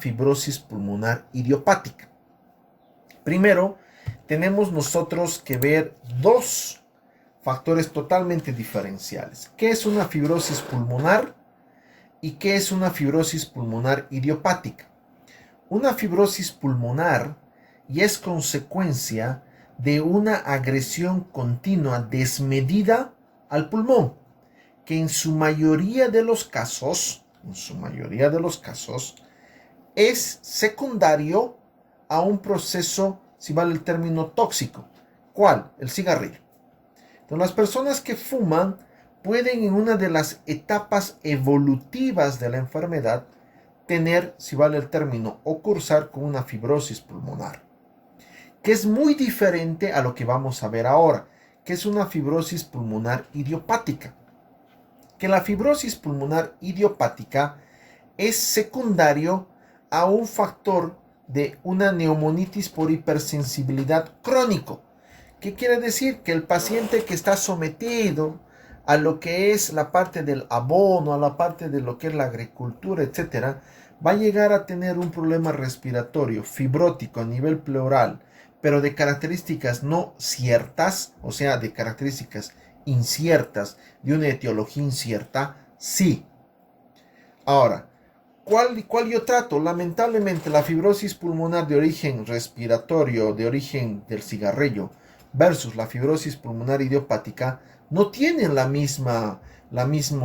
fibrosis pulmonar idiopática? Primero, tenemos nosotros que ver dos factores totalmente diferenciales. ¿Qué es una fibrosis pulmonar y qué es una fibrosis pulmonar idiopática? Una fibrosis pulmonar y es consecuencia de una agresión continua desmedida al pulmón, que en su mayoría de los casos, es secundario a un proceso, si vale el término, tóxico. ¿Cuál? El cigarrillo. Entonces, las personas que fuman pueden en una de las etapas evolutivas de la enfermedad tener, si vale el término, o cursar con una fibrosis pulmonar, que es muy diferente a lo que vamos a ver ahora, que es una fibrosis pulmonar idiopática. Que la fibrosis pulmonar idiopática es secundario a un factor de una neumonitis por hipersensibilidad crónico. ¿Qué quiere decir? Que el paciente que está sometido a lo que es la parte del abono, a la parte de lo que es la agricultura, etcétera, va a llegar a tener un problema respiratorio fibrótico a nivel pleural, pero de características no ciertas, o sea, de características inciertas, de una etiología incierta, sí. Ahora, ¿cuál yo trato? Lamentablemente, la fibrosis pulmonar de origen respiratorio, de origen del cigarrillo, versus la fibrosis pulmonar idiopática, no tienen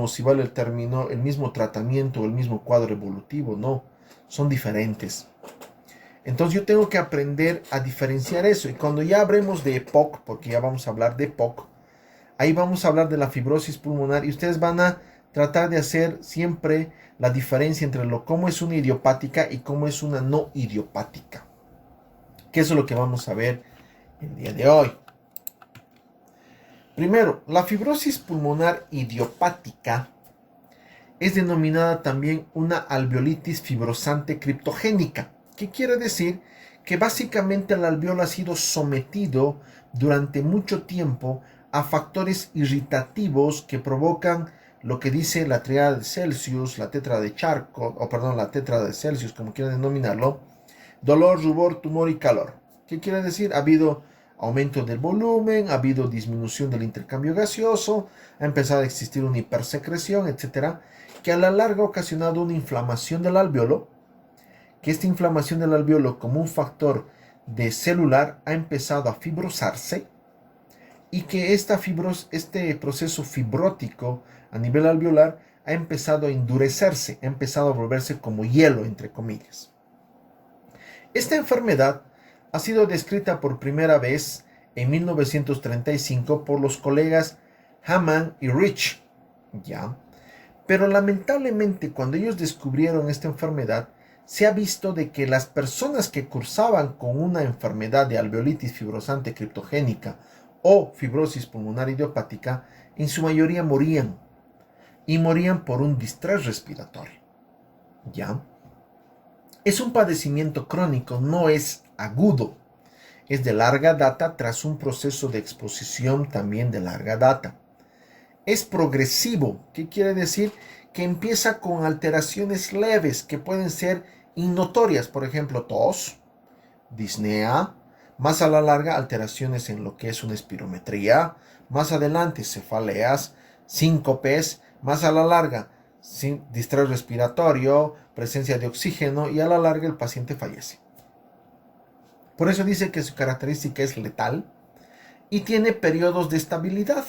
si vale el término, el mismo tratamiento, el mismo cuadro evolutivo, no, son diferentes. Entonces yo tengo que aprender a diferenciar eso. Y cuando ya hablemos de EPOC, porque ya vamos a hablar de EPOC, ahí vamos a hablar de la fibrosis pulmonar y ustedes van a tratar de hacer siempre la diferencia entre cómo es una idiopática y cómo es una no idiopática. Que eso es lo que vamos a ver el día de hoy. Primero, la fibrosis pulmonar idiopática es denominada también una alveolitis fibrosante criptogénica. ¿Qué quiere decir? Que básicamente el alveolo ha sido sometido durante mucho tiempo a factores irritativos que provocan lo que dice la triada de Celsius, la tetra de Charcot, la tetra de Celsius, como quieran denominarlo: dolor, rubor, tumor y calor. ¿Qué quiere decir? Ha habido aumento del volumen, ha habido disminución del intercambio gaseoso, ha empezado a existir una hipersecreción, etcétera, que a la larga ha ocasionado una inflamación del alveolo, que esta inflamación del alveolo como un factor de celular ha empezado a fibrosarse y que este proceso fibrótico a nivel alveolar ha empezado a endurecerse, ha empezado a volverse como hielo, entre comillas. Esta enfermedad ha sido descrita por primera vez en 1935 por los colegas Hamann y Rich, ¿ya? Pero lamentablemente cuando ellos descubrieron esta enfermedad, se ha visto de que las personas que cursaban con una enfermedad de alveolitis fibrosante criptogénica o fibrosis pulmonar idiopática, en su mayoría morían, y morían por un distrés respiratorio, ¿ya? Es un padecimiento crónico, no es agudo, es de larga data tras un proceso de exposición también de larga data. Es progresivo, ¿qué quiere decir? Que empieza con alteraciones leves que pueden ser innotorias, por ejemplo, tos, disnea, más a la larga alteraciones en lo que es una espirometría, más adelante cefaleas, síncopes, más a la larga distrés respiratorio, presencia de oxígeno y a la larga el paciente fallece. Por eso dice que su característica es letal y tiene periodos de estabilidad,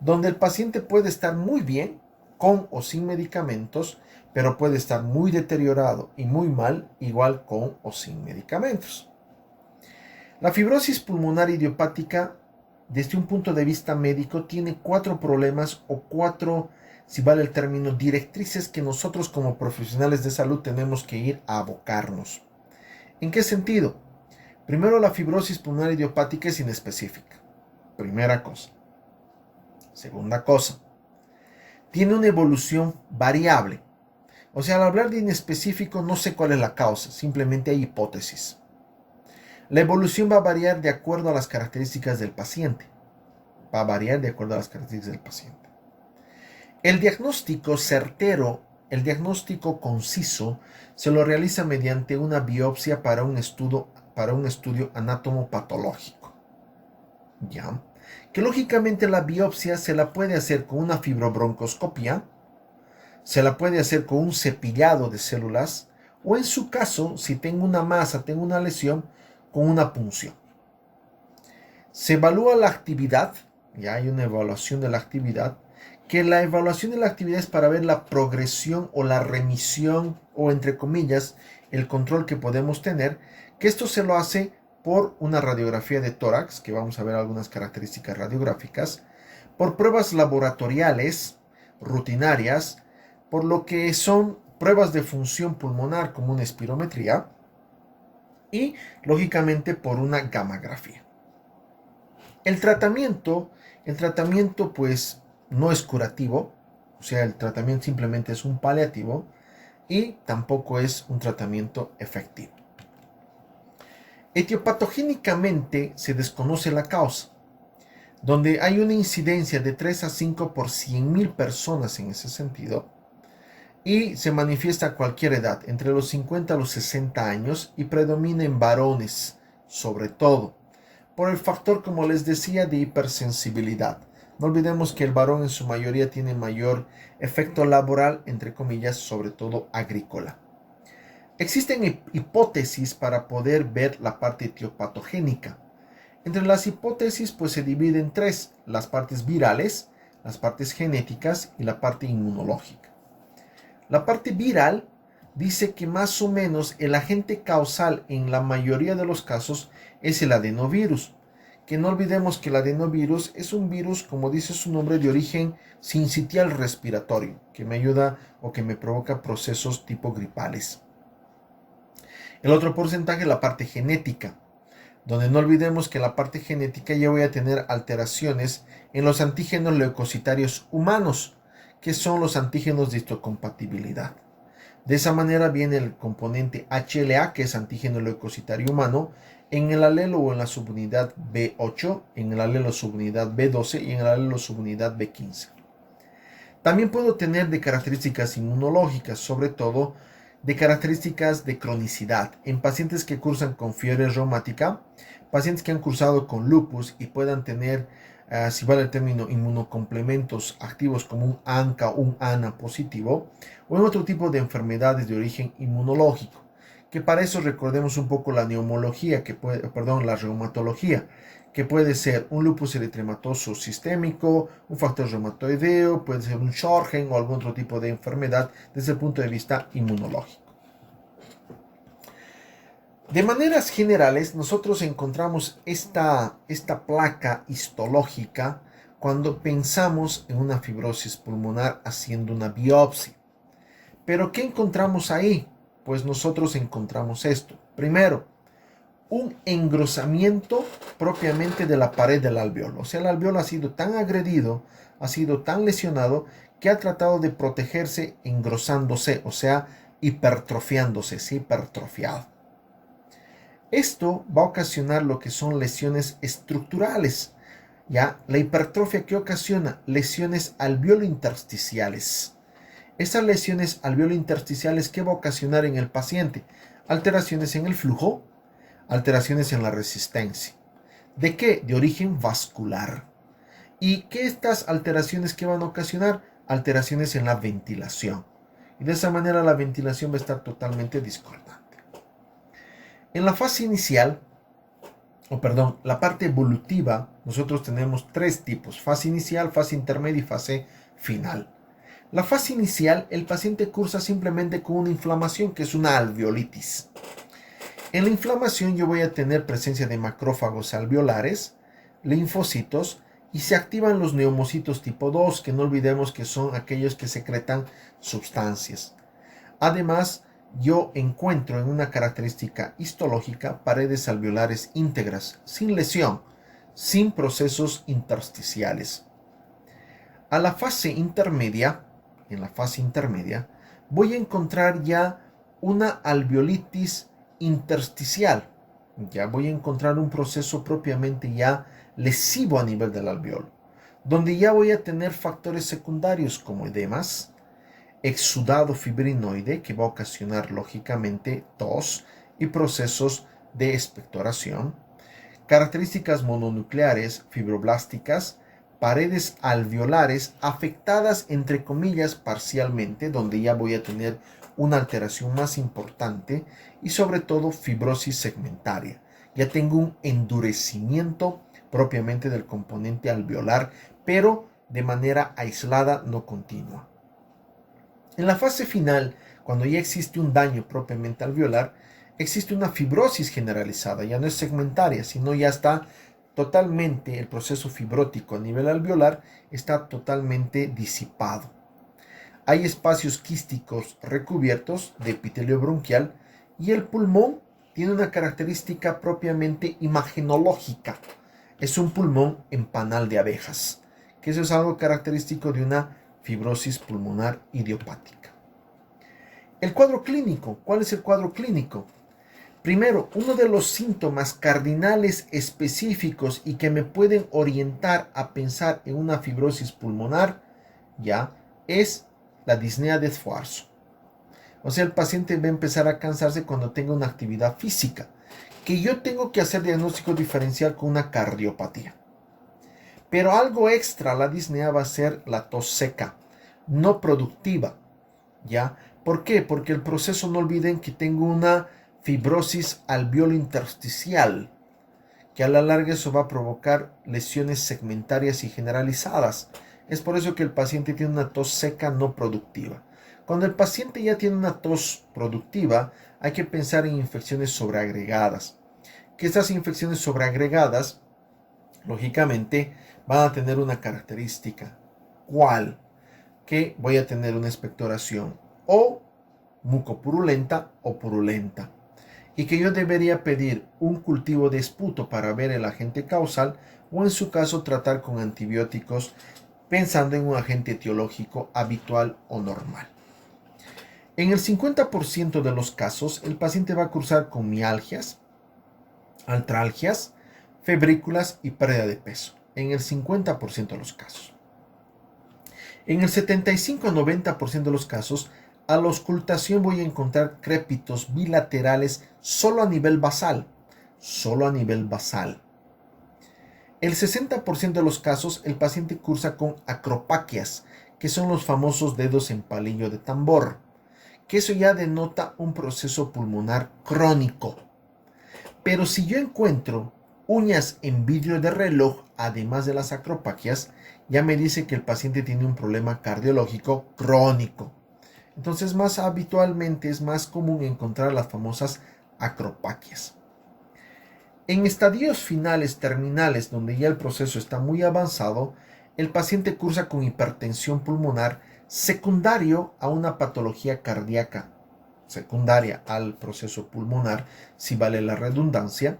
donde el paciente puede estar muy bien, con o sin medicamentos, pero puede estar muy deteriorado y muy mal, igual con o sin medicamentos. La fibrosis pulmonar idiopática, desde un punto de vista médico, tiene 4 problemas o 4, si vale el término, directrices que nosotros como profesionales de salud tenemos que ir a abocarnos. ¿En qué sentido? Primero, la fibrosis pulmonar idiopática es inespecífica. Primera cosa. Segunda cosa, tiene una evolución variable. O sea, al hablar de inespecífico no sé cuál es la causa, simplemente hay hipótesis. La evolución va a variar de acuerdo a las características del paciente. El diagnóstico certero el diagnóstico conciso se lo realiza mediante una biopsia para un estudio anatomopatológico. ¿Ya? Que lógicamente la biopsia se la puede hacer con una fibrobroncoscopia, se la puede hacer con un cepillado de células, o en su caso, si tengo una masa, tengo una lesión, con una punción. Se evalúa la actividad, ya hay una evaluación de la actividad, que la evaluación de la actividad es para ver la progresión o la remisión, o entre comillas, el control que podemos tener, que esto se lo hace por una radiografía de tórax, que vamos a ver algunas características radiográficas, por pruebas laboratoriales rutinarias, por lo que son pruebas de función pulmonar como una espirometría y, lógicamente, por una gammagrafía. El tratamiento pues no es curativo, o sea, el tratamiento simplemente es un paliativo y tampoco es un tratamiento efectivo. Etiopatogénicamente se desconoce la causa, donde hay una incidencia de 3 a 5 por 100.000 personas en ese sentido, y se manifiesta a cualquier edad, entre los 50 a los 60 años, y predomina en varones, sobre todo, por el factor, como les decía, de hipersensibilidad. No olvidemos que el varón en su mayoría tiene mayor efecto laboral, entre comillas, sobre todo agrícola. Existen hipótesis para poder ver la parte etiopatogénica. Entre las hipótesis pues se divide en tres: las partes virales, las partes genéticas y la parte inmunológica. La parte viral dice que más o menos el agente causal en la mayoría de los casos es el adenovirus, que no olvidemos que el adenovirus es un virus, como dice su nombre, de origen sincitial respiratorio, que me ayuda o que me provoca procesos tipo gripales. El otro porcentaje es la parte genética, donde no olvidemos que en la parte genética ya voy a tener alteraciones en los antígenos leucocitarios humanos, que son los antígenos de histocompatibilidad. De esa manera viene el componente HLA, que es antígeno leucocitario humano, en el alelo o en la subunidad B8, en el alelo subunidad B12 y en el alelo subunidad B15. También puedo tener de características inmunológicas, sobre todo de características de cronicidad, en pacientes que cursan con fiebre reumática, pacientes que han cursado con lupus y puedan tener, si vale el término, inmunocomplementos activos como un ANCA o un ANA positivo, o en otro tipo de enfermedades de origen inmunológico, que para eso recordemos un poco la neumología, la reumatología, que puede ser un lupus eritematoso sistémico, un factor reumatoideo, puede ser un Sjögren o algún otro tipo de enfermedad desde el punto de vista inmunológico. De maneras generales, nosotros encontramos esta placa histológica cuando pensamos en una fibrosis pulmonar haciendo una biopsia. ¿Pero qué encontramos ahí? Pues nosotros encontramos esto. Primero, un engrosamiento propiamente de la pared del alveolo. O sea, el alveolo ha sido tan agredido, ha sido tan lesionado, que ha tratado de protegerse engrosándose, o sea, hipertrofiándose, se ha hipertrofiado. Esto va a ocasionar lo que son lesiones estructurales. ¿Ya? La hipertrofia que ocasiona lesiones alveolo-intersticiales. Esas lesiones alveolo-intersticiales, ¿qué va a ocasionar en el paciente? Alteraciones en el flujo, alteraciones en la resistencia. ¿De qué? De origen vascular. ¿Y qué estas alteraciones que van a ocasionar? Alteraciones en la ventilación. Y de esa manera la ventilación va a estar totalmente discordante. En la fase inicial, la parte evolutiva, nosotros tenemos tres tipos: fase inicial, fase intermedia y fase final. La fase inicial, el paciente cursa simplemente con una inflamación, que es una alveolitis. En la inflamación yo voy a tener presencia de macrófagos alveolares, linfocitos, y se activan los neumocitos tipo 2, que no olvidemos que son aquellos que secretan sustancias. Además, yo encuentro en una característica histológica paredes alveolares íntegras, sin lesión, sin procesos intersticiales. En la fase intermedia, voy a encontrar ya una alveolitis intersticial. Ya voy a encontrar un proceso propiamente ya lesivo a nivel del alveolo, donde ya voy a tener factores secundarios como edemas, exudado fibrinoide que va a ocasionar lógicamente tos y procesos de expectoración, características mononucleares fibroblásticas, paredes alveolares afectadas entre comillas parcialmente, donde ya voy a tener una alteración más importante, y sobre todo fibrosis segmentaria. Ya tengo un endurecimiento propiamente del componente alveolar, pero de manera aislada, no continua. En la fase final, cuando ya existe un daño propiamente alveolar, existe una fibrosis generalizada, ya no es segmentaria, sino ya está totalmente, el proceso fibrótico a nivel alveolar está totalmente disipado. Hay espacios quísticos recubiertos de epitelio bronquial y el pulmón tiene una característica propiamente imagenológica. Es un pulmón en panal de abejas, que eso es algo característico de una fibrosis pulmonar idiopática. El cuadro clínico. ¿Cuál es el cuadro clínico? Primero, uno de los síntomas cardinales específicos y que me pueden orientar a pensar en una fibrosis pulmonar, ya, es la disnea de esfuerzo. O sea, el paciente va a empezar a cansarse cuando tenga una actividad física, que yo tengo que hacer diagnóstico diferencial con una cardiopatía. Pero algo extra a la disnea va a ser la tos seca, no productiva, ¿ya? ¿Por qué? Porque el proceso, no olviden que tengo una fibrosis alveolo intersticial, que a la larga eso va a provocar lesiones segmentarias y generalizadas. Es por eso que el paciente tiene una tos seca no productiva. Cuando el paciente ya tiene una tos productiva, hay que pensar en infecciones sobreagregadas. Que estas infecciones sobreagregadas, lógicamente, van a tener una característica. ¿Cuál? Que voy a tener una expectoración o mucopurulenta o purulenta, y que yo debería pedir un cultivo de esputo para ver el agente causal o en su caso tratar con antibióticos pensando en un agente etiológico habitual o normal. En el 50% de los casos el paciente va a cursar con mialgias, artralgias, febrículas y pérdida de peso. En el 50% de los casos. En el 75-90% de los casos, a la auscultación voy a encontrar crépitos bilaterales solo a nivel basal. Solo a nivel basal. El 60% de los casos, el paciente cursa con acropaquias, que son los famosos dedos en palillo de tambor, que eso ya denota un proceso pulmonar crónico. Pero si yo encuentro uñas en vidrio de reloj, además de las acropaquias, ya me dice que el paciente tiene un problema cardiológico crónico. Entonces, más habitualmente es más común encontrar las famosas acropaquias. En estadios finales terminales, donde ya el proceso está muy avanzado, el paciente cursa con hipertensión pulmonar secundario a una patología cardíaca, secundaria al proceso pulmonar, si vale la redundancia,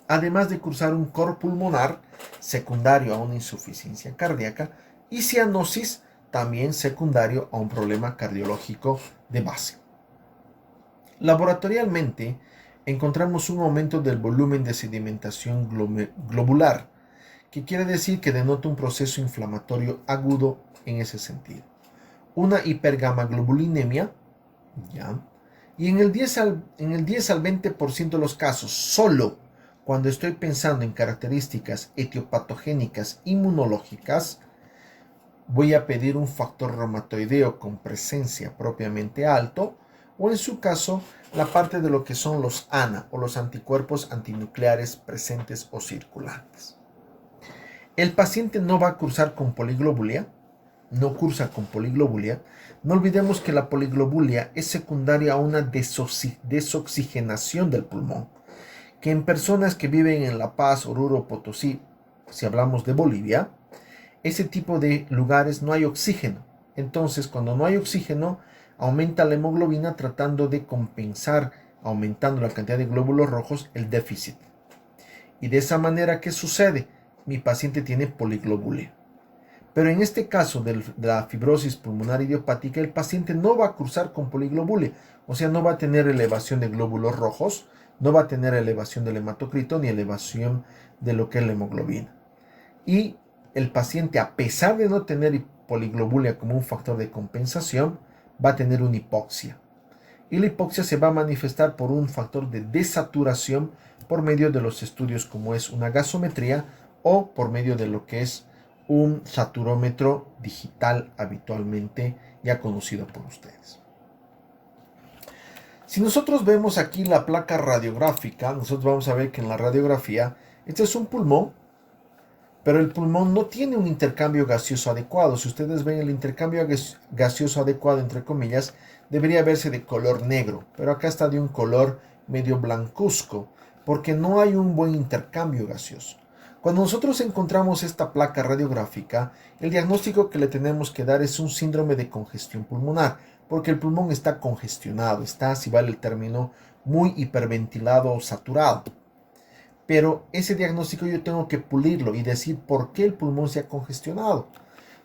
además de cursar un cor pulmonar secundario a una insuficiencia cardíaca y cianosis también secundario a un problema cardiológico de base. Laboratorialmente, encontramos un aumento del volumen de sedimentación globular, que quiere decir que denota un proceso inflamatorio agudo en ese sentido. Una hipergamaglobulinemia, ¿ya? Y en el 10 al 20% de los casos, solo cuando estoy pensando en características etiopatogénicas inmunológicas, voy a pedir un factor reumatoideo con presencia propiamente alto, o en su caso, la parte de lo que son los ANA o los anticuerpos antinucleares presentes o circulantes. El paciente no va a cursar con poliglobulia, no cursa con poliglobulia. No olvidemos que la poliglobulia es secundaria a una desoxigenación del pulmón, que en personas que viven en La Paz, Oruro, Potosí, si hablamos de Bolivia, ese tipo de lugares no hay oxígeno. Entonces, cuando no hay oxígeno, aumenta la hemoglobina tratando de compensar, aumentando la cantidad de glóbulos rojos, el déficit. Y de esa manera, ¿qué sucede? Mi paciente tiene poliglobulia. Pero en este caso de la fibrosis pulmonar idiopática, el paciente no va a cursar con poliglobulia, o sea, no va a tener elevación de glóbulos rojos, no va a tener elevación del hematocrito ni elevación de lo que es la hemoglobina. Y el paciente, a pesar de no tener poliglobulia como un factor de compensación, va a tener una hipoxia. Y la hipoxia se va a manifestar por un factor de desaturación por medio de los estudios como es una gasometría o por medio de lo que es un saturómetro digital habitualmente ya conocido por ustedes. Si nosotros vemos aquí la placa radiográfica, nosotros vamos a ver que en la radiografía, este es un pulmón, pero el pulmón no tiene un intercambio gaseoso adecuado. Si ustedes ven el intercambio gaseoso adecuado, entre comillas, debería verse de color negro, pero acá está de un color medio blancuzco, porque no hay un buen intercambio gaseoso. Cuando nosotros encontramos esta placa radiográfica, el diagnóstico que le tenemos que dar es un síndrome de congestión pulmonar, porque el pulmón está congestionado, está, si vale el término, muy hiperventilado o saturado. Pero ese diagnóstico yo tengo que pulirlo y decir por qué el pulmón se ha congestionado.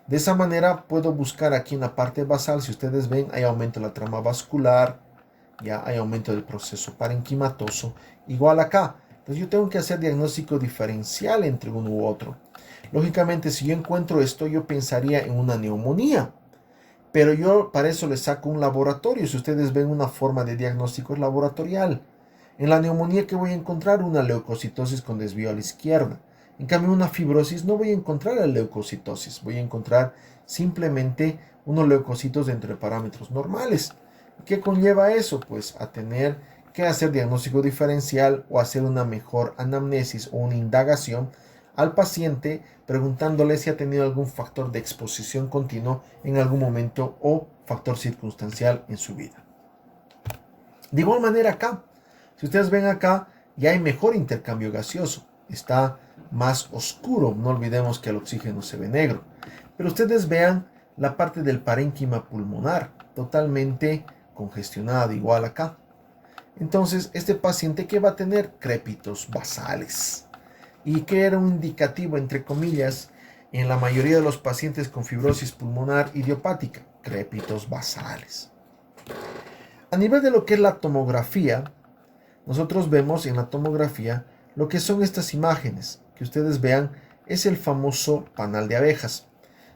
De esa manera puedo buscar aquí en la parte basal, si ustedes ven, hay aumento de la trama vascular, ya hay aumento del proceso parenquimatoso, igual acá. Entonces yo tengo que hacer diagnóstico diferencial entre uno u otro. Lógicamente, si yo encuentro esto, yo pensaría en una neumonía. Pero yo para eso le saco un laboratorio. Si ustedes ven una forma de diagnóstico laboratorial. En la neumonía, ¿qué voy a encontrar? Una leucocitosis con desvío a la izquierda. En cambio, una fibrosis no voy a encontrar la leucocitosis. Voy a encontrar simplemente unos leucocitos dentro de parámetros normales. ¿Qué conlleva eso? Pues a tener que hacer diagnóstico diferencial o hacer una mejor anamnesis o una indagación al paciente preguntándole si ha tenido algún factor de exposición continuo en algún momento o factor circunstancial en su vida. De igual manera acá, si ustedes ven acá, ya hay mejor intercambio gaseoso, está más oscuro, no olvidemos que el oxígeno se ve negro, pero ustedes vean la parte del parénquima pulmonar, totalmente congestionado, igual acá. Entonces, este paciente, ¿qué va a tener? Crépitos basales. ¿Y qué era un indicativo, entre comillas, en la mayoría de los pacientes con fibrosis pulmonar idiopática? Crépitos basales. A nivel de lo que es la tomografía, nosotros vemos en la tomografía lo que son estas imágenes. Que ustedes vean, es el famoso panal de abejas,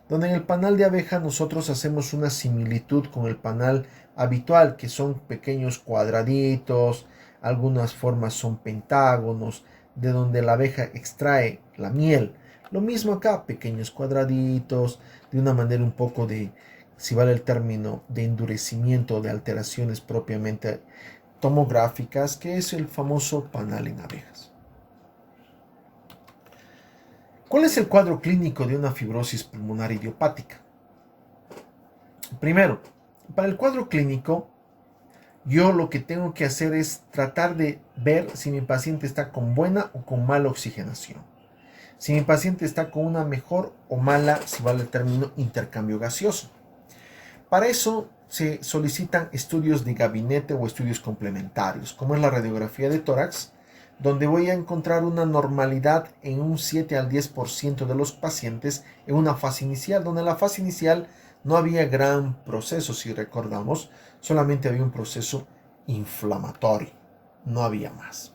donde en el panal de abeja nosotros hacemos una similitud con el panal habitual, que son pequeños cuadraditos, algunas formas son pentágonos, de donde la abeja extrae la miel. Lo mismo acá, pequeños cuadraditos, de una manera un poco de, si vale el término, de endurecimiento, de alteraciones propiamente tomográficas, que es el famoso panal en abejas. ¿Cuál es el cuadro clínico de una fibrosis pulmonar idiopática? Primero, para el cuadro clínico, yo lo que tengo que hacer es tratar de ver si mi paciente está con buena o con mala oxigenación. Si mi paciente está con una mejor o mala, si vale el término, intercambio gaseoso. Para eso se solicitan estudios de gabinete o estudios complementarios, como es la radiografía de tórax, donde voy a encontrar una normalidad en un 7 al 10% de los pacientes en una fase inicial, donde en la fase inicial no había gran proceso, si recordamos, solamente había un proceso inflamatorio, no había más.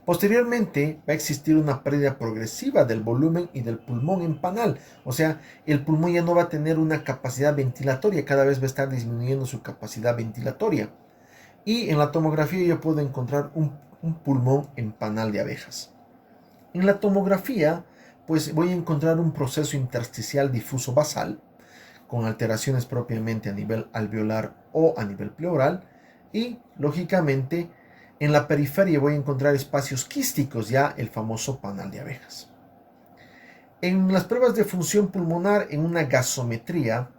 Posteriormente va a existir una pérdida progresiva del volumen y del pulmón en panal, o sea, el pulmón ya no va a tener una capacidad ventilatoria, cada vez va a estar disminuyendo su capacidad ventilatoria. Y en la tomografía yo puedo encontrar un pulmón en panal de abejas. En la tomografía, pues voy a encontrar un proceso intersticial difuso basal, con alteraciones propiamente a nivel alveolar o a nivel pleural, y lógicamente en la periferia voy a encontrar espacios quísticos, ya el famoso panal de abejas. En las pruebas de función pulmonar, en una gasometría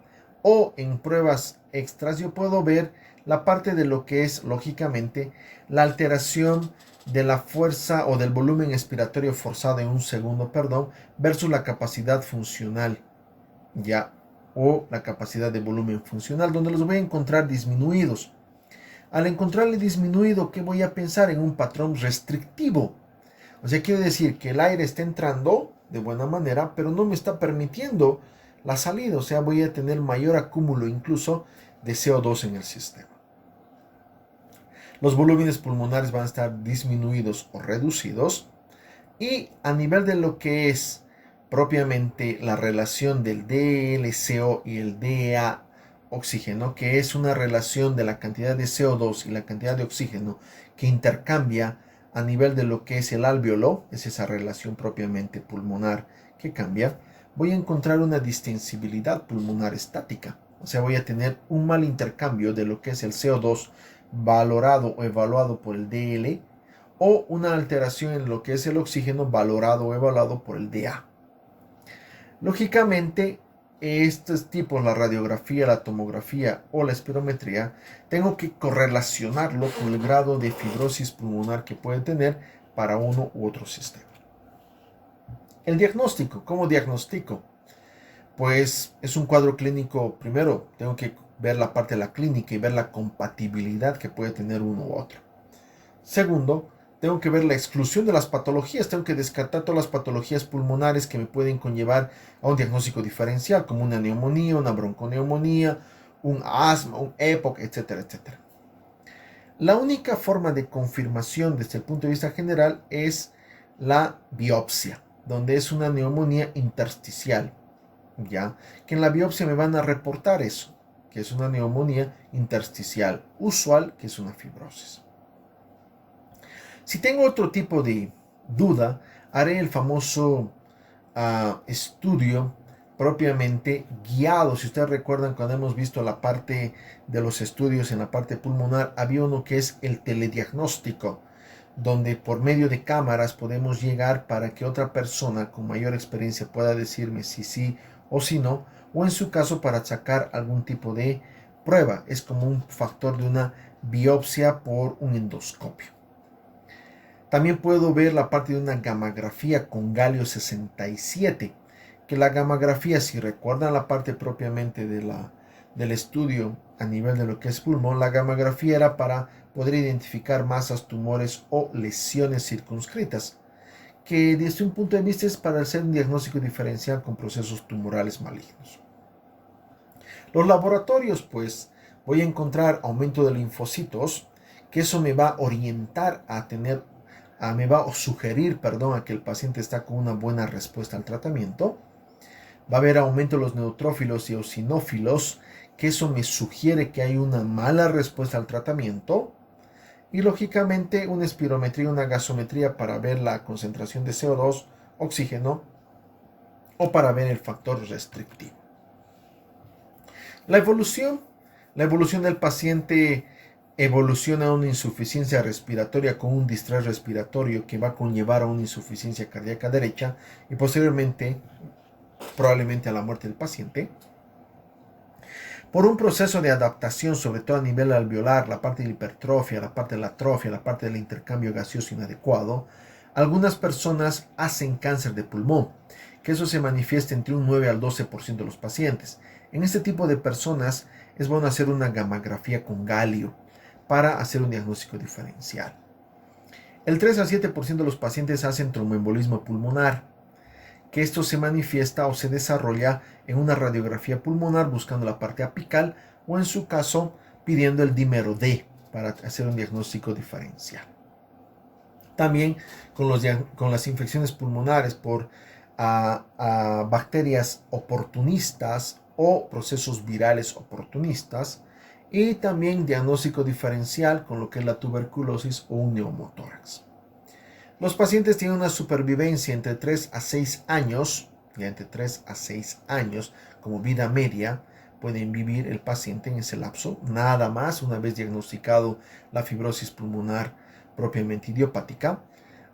o en pruebas extras, yo puedo ver la parte de lo que es, lógicamente, la alteración de la fuerza o del volumen expiratorio forzado en un segundo, versus la capacidad funcional, ya, o la capacidad de volumen funcional, donde los voy a encontrar disminuidos. Al encontrarle disminuido, ¿qué voy a pensar? En un patrón restrictivo. O sea, quiere decir que el aire está entrando de buena manera, pero no me está permitiendo la salida. O sea, voy a tener mayor acúmulo incluso de CO2 en el sistema. Los volúmenes pulmonares van a estar disminuidos o reducidos. Y a nivel de lo que es propiamente la relación del DLCO y el DEA oxígeno, que es una relación de la cantidad de CO2 y la cantidad de oxígeno que intercambia a nivel de lo que es el alvéolo, es esa relación propiamente pulmonar que cambia, voy a encontrar una distensibilidad pulmonar estática. O sea, voy a tener un mal intercambio de lo que es el CO2 valorado o evaluado por el DL, o una alteración en lo que es el oxígeno valorado o evaluado por el DA. Lógicamente, estos tipos, la radiografía, la tomografía o la espirometría, tengo que correlacionarlo con el grado de fibrosis pulmonar que puede tener para uno u otro sistema. El diagnóstico, ¿cómo diagnostico? Pues es un cuadro clínico. Primero tengo que ver la parte de la clínica y ver la compatibilidad que puede tener uno u otro. Segundo, tengo que ver la exclusión de las patologías, tengo que descartar todas las patologías pulmonares que me pueden conllevar a un diagnóstico diferencial, como una neumonía, una bronconeumonía, un asma, un EPOC, etcétera, etcétera. La única forma de confirmación desde el punto de vista general es la biopsia, donde es una neumonía intersticial, ya que en la biopsia me van a reportar eso, que es una neumonía intersticial usual, que es una fibrosis. Si tengo otro tipo de duda, haré el famoso estudio propiamente guiado. Si ustedes recuerdan, cuando hemos visto la parte de los estudios en la parte pulmonar, había uno que es el telediagnóstico, donde por medio de cámaras podemos llegar para que otra persona con mayor experiencia pueda decirme si sí o si no, o en su caso para sacar algún tipo de prueba. Es como un factor de una biopsia por un endoscopio. También puedo ver la parte de una gammagrafía con galio 67, que la gammagrafía, si recuerdan la parte propiamente del estudio a nivel de lo que es pulmón, la gammagrafía era para poder identificar masas, tumores o lesiones circunscritas, que desde un punto de vista es para hacer un diagnóstico diferencial con procesos tumorales malignos. Los laboratorios, pues, voy a encontrar aumento de linfocitos, que eso me va a orientar a tener me va a sugerir, a que el paciente está con una buena respuesta al tratamiento. Va a haber aumento de los neutrófilos y eosinófilos, que eso me sugiere que hay una mala respuesta al tratamiento. Y lógicamente una espirometría, una gasometría para ver la concentración de CO2, oxígeno, o para ver el factor restrictivo. La evolución del paciente evoluciona a una insuficiencia respiratoria con un distrés respiratorio que va a conllevar a una insuficiencia cardíaca derecha y posteriormente probablemente a la muerte del paciente. Por un proceso de adaptación, sobre todo a nivel alveolar, la parte de la hipertrofia, la parte de la atrofia, la parte del intercambio gaseoso inadecuado, algunas personas hacen cáncer de pulmón, que eso se manifiesta entre un 9 al 12% de los pacientes. En este tipo de personas es bueno hacer una gammagrafía con galio para hacer un diagnóstico diferencial. El 3 al 7% de los pacientes hacen tromboembolismo pulmonar, que esto se manifiesta o se desarrolla en una radiografía pulmonar buscando la parte apical o en su caso pidiendo el dímero D para hacer un diagnóstico diferencial. También con las infecciones pulmonares por bacterias oportunistas o procesos virales oportunistas, y también diagnóstico diferencial con lo que es la tuberculosis o un neumotórax. Los pacientes tienen una supervivencia entre 3 a 6 años, como vida media, pueden vivir el paciente en ese lapso, nada más una vez diagnosticado la fibrosis pulmonar propiamente idiopática.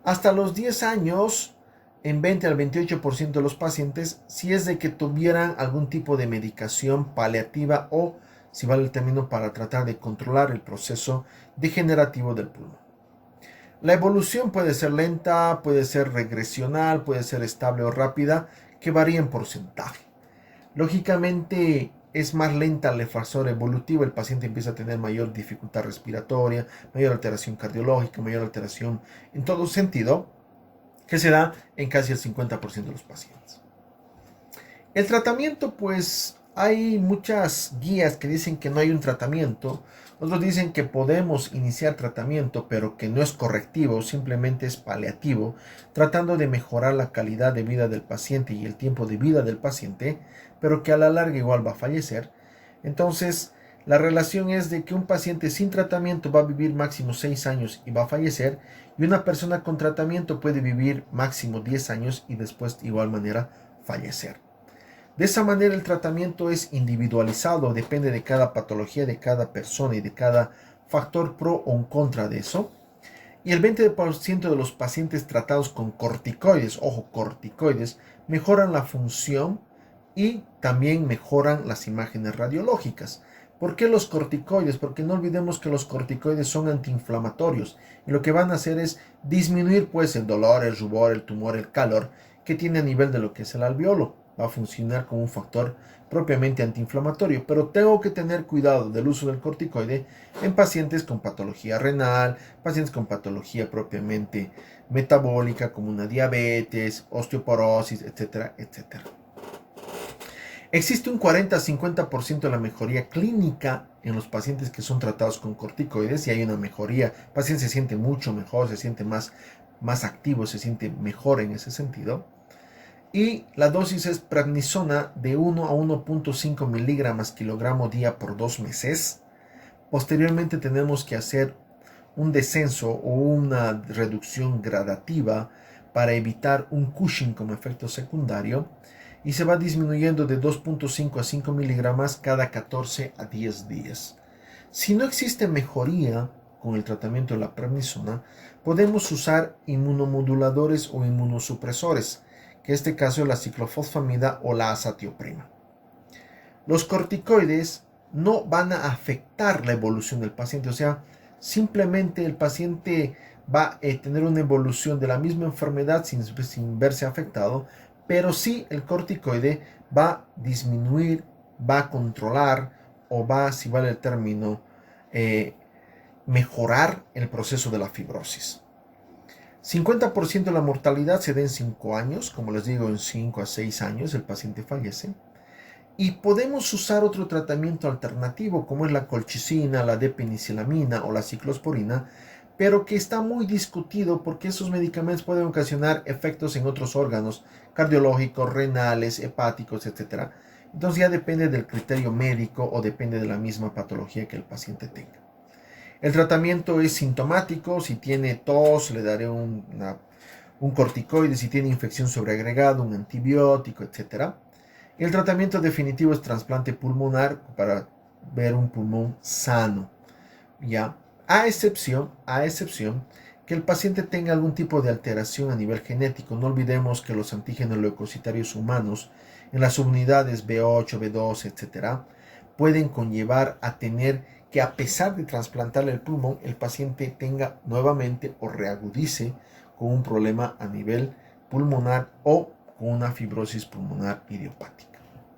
Hasta los 10 años, en 20 al 28% de los pacientes, si es de que tuvieran algún tipo de medicación paliativa o, si vale el término, para tratar de controlar el proceso degenerativo del pulmón. La evolución puede ser lenta, puede ser regresional, puede ser estable o rápida, que varía en porcentaje. Lógicamente es más lenta el factor evolutivo, el paciente empieza a tener mayor dificultad respiratoria, mayor alteración cardiológica, mayor alteración en todo sentido, que se da en casi el 50% de los pacientes. El tratamiento, pues hay muchas guías que dicen que no hay un tratamiento, otros dicen que podemos iniciar tratamiento, pero que no es correctivo, simplemente es paliativo, tratando de mejorar la calidad de vida del paciente y el tiempo de vida del paciente, pero que a la larga igual va a fallecer. Entonces, la relación es de que un paciente sin tratamiento va a vivir máximo 6 años y va a fallecer, y una persona con tratamiento puede vivir máximo 10 años y después de igual manera fallecer. De esa manera el tratamiento es individualizado, depende de cada patología, de cada persona y de cada factor pro o en contra de eso. Y el 20% de los pacientes tratados con corticoides, ojo, corticoides, mejoran la función y también mejoran las imágenes radiológicas. ¿Por qué los corticoides? Porque no olvidemos que los corticoides son antiinflamatorios y lo que van a hacer es disminuir pues el dolor, el rubor, el tumor, el calor que tiene a nivel de lo que es el alveolo. Va a funcionar como un factor propiamente antiinflamatorio, pero tengo que tener cuidado del uso del corticoide en pacientes con patología renal, pacientes con patología propiamente metabólica como una diabetes, osteoporosis, etcétera, etcétera. Existe un 40-50% de la mejoría clínica en los pacientes que son tratados con corticoides y hay una mejoría. El paciente se siente mucho mejor, se siente más activo, se siente mejor en ese sentido. Y la dosis es prednisona de 1 a 1.5 miligramos kilogramo día por 2 meses. Posteriormente tenemos que hacer un descenso o una reducción gradativa para evitar un Cushing como efecto secundario y se va disminuyendo de 2.5 a 5 miligramos cada 14 a 10 días. Si no existe mejoría con el tratamiento de la prednisona, podemos usar inmunomoduladores o inmunosupresores, que en este caso es la ciclofosfamida o la azatioprina. Los corticoides no van a afectar la evolución del paciente, o sea, simplemente el paciente va a tener una evolución de la misma enfermedad sin verse afectado, pero sí el corticoide va a disminuir, va a controlar o va, si vale el término, mejorar el proceso de la fibrosis. 50% de la mortalidad se da en 5 años, como les digo, en 5 a 6 años el paciente fallece. Y podemos usar otro tratamiento alternativo, como es la colchicina, la depenicilamina o la ciclosporina, pero que está muy discutido porque esos medicamentos pueden ocasionar efectos en otros órganos, cardiológicos, renales, hepáticos, etc. Entonces ya depende del criterio médico o depende de la misma patología que el paciente tenga. El tratamiento es sintomático, si tiene tos le daré un corticoide, si tiene infección sobreagregada, un antibiótico, etc. El tratamiento definitivo es trasplante pulmonar para ver un pulmón sano, ¿ya? A excepción que el paciente tenga algún tipo de alteración a nivel genético. No olvidemos que los antígenos leucocitarios humanos en las subunidades B8, B12, etc., pueden conllevar a tener que, a pesar de trasplantarle el pulmón, el paciente tenga nuevamente o reagudice con un problema a nivel pulmonar o con una fibrosis pulmonar idiopática.